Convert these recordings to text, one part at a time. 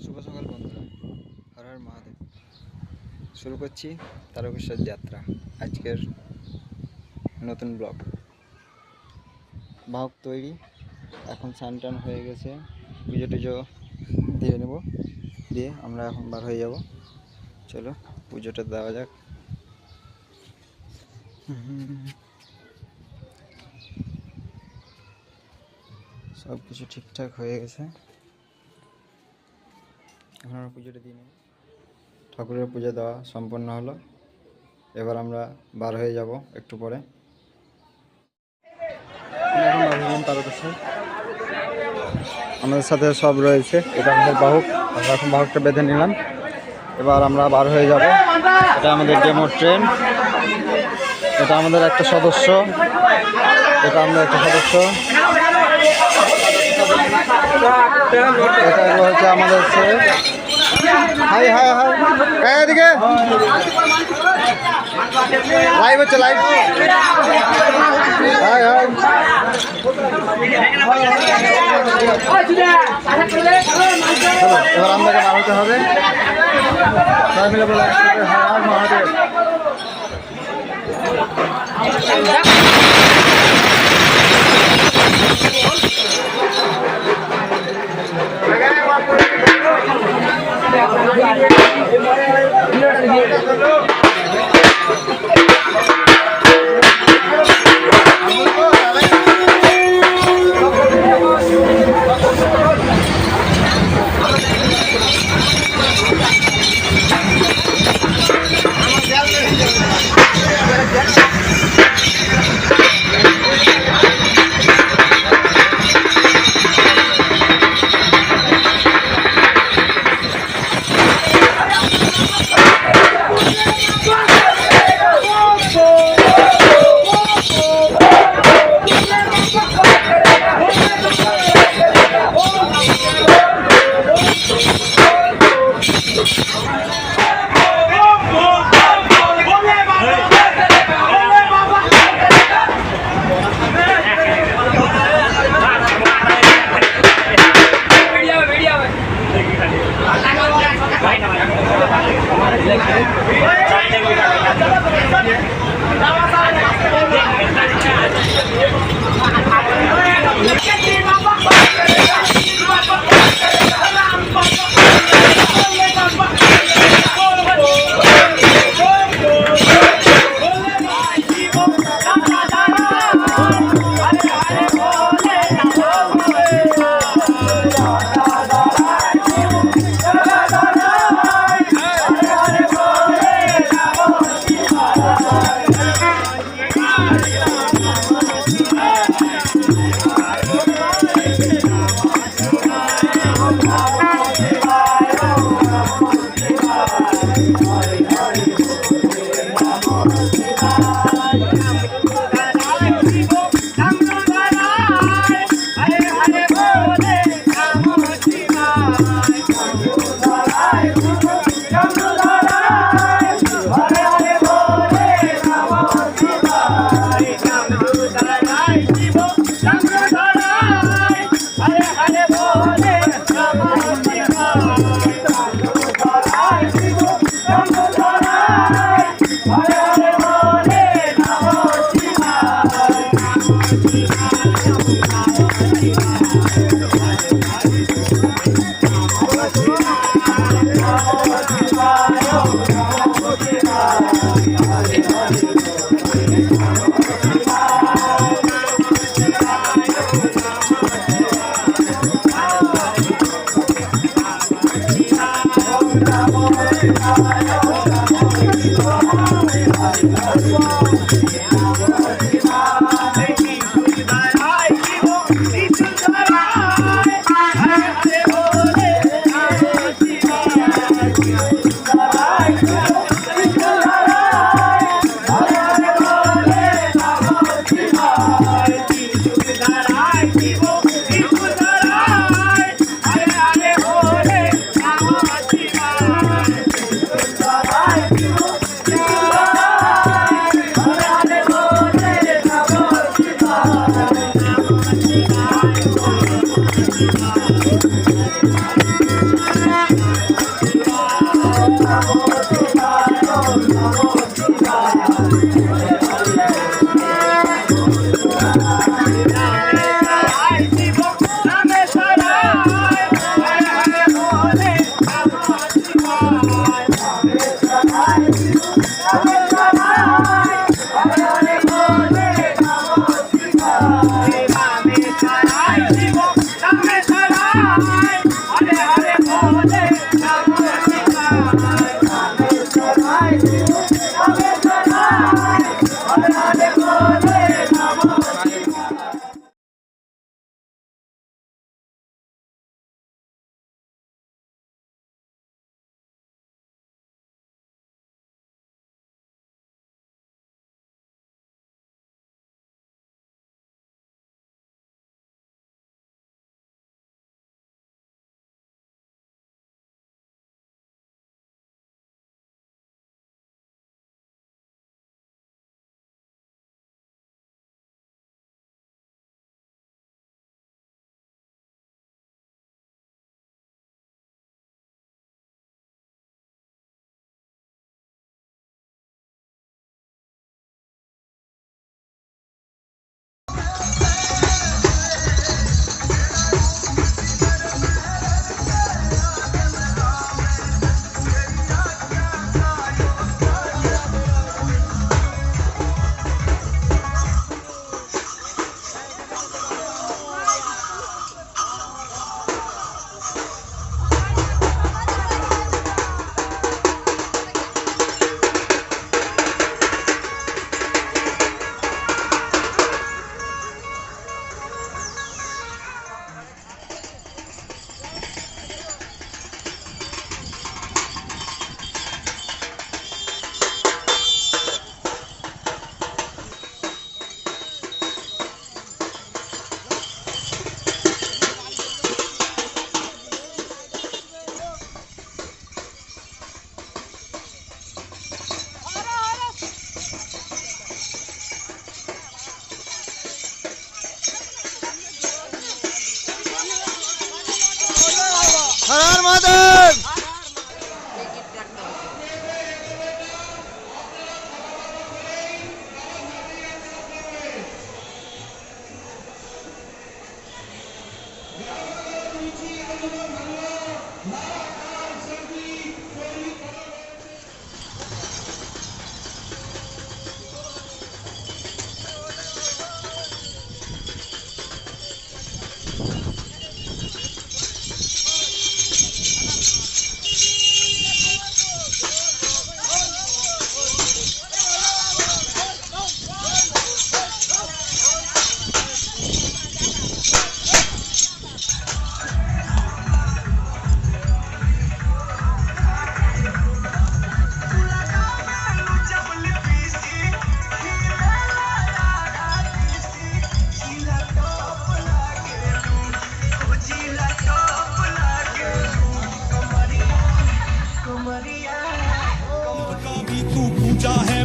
শুভ সকাল বন্ধুরা, হর হর মহাদেব। শুরু করছি তারকেশ্বর যাত্রা। আজকের নতুন ব্লগ। বাহক তৈরি, এখন স্নান টান হয়ে গেছে, পুজো টুজো দিয়ে নেব, দিয়ে আমরা এখন বার হয়ে যাব। চলো পুজোটা দেওয়া যাক। সব কিছু ঠিকঠাক হয়ে গেছে, এখন আমরা পুজোটা দিয়ে নেব। ঠাকুরের পূজা দেওয়া সম্পন্ন হলো, এবার আমরা বার হয়ে যাব একটু পরে। এখন বার হলাম তারকেশ্বর, আমাদের সাথে সব রয়েছে। এটা আমাদের বাহক, আমরা এখন বাহকটা বেঁধে নিলাম, এবার আমরা বার হয়ে যাব। এটা আমাদের ডেমো ট্রেন, এটা আমাদের একটা সদস্য, এটা আমাদের একটা সদস্য, এটা হচ্ছে আমাদের ছেলে। হাই হাই হাই, এদিকে লাইভ হচ্ছে, লাইভ। হাই হাই, এবার আমাদেরকে বার হতে হবে। সবাই মিলে বলে হর হর মহাদেব।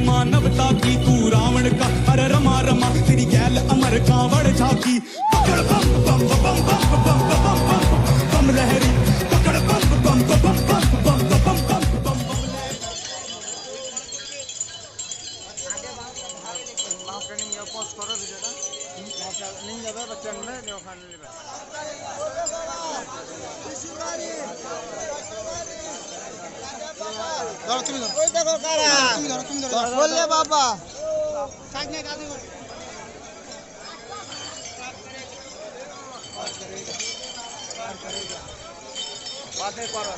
मानवता की तू रावण का अरे रमा रमा तेरी गैल अमर कांवड़ झाकी पकड़ बम बम बम बम बम बम बम बम लहरी पकड़ बम बम बम बम बम बम बम बम बोलले बाबा बातें करो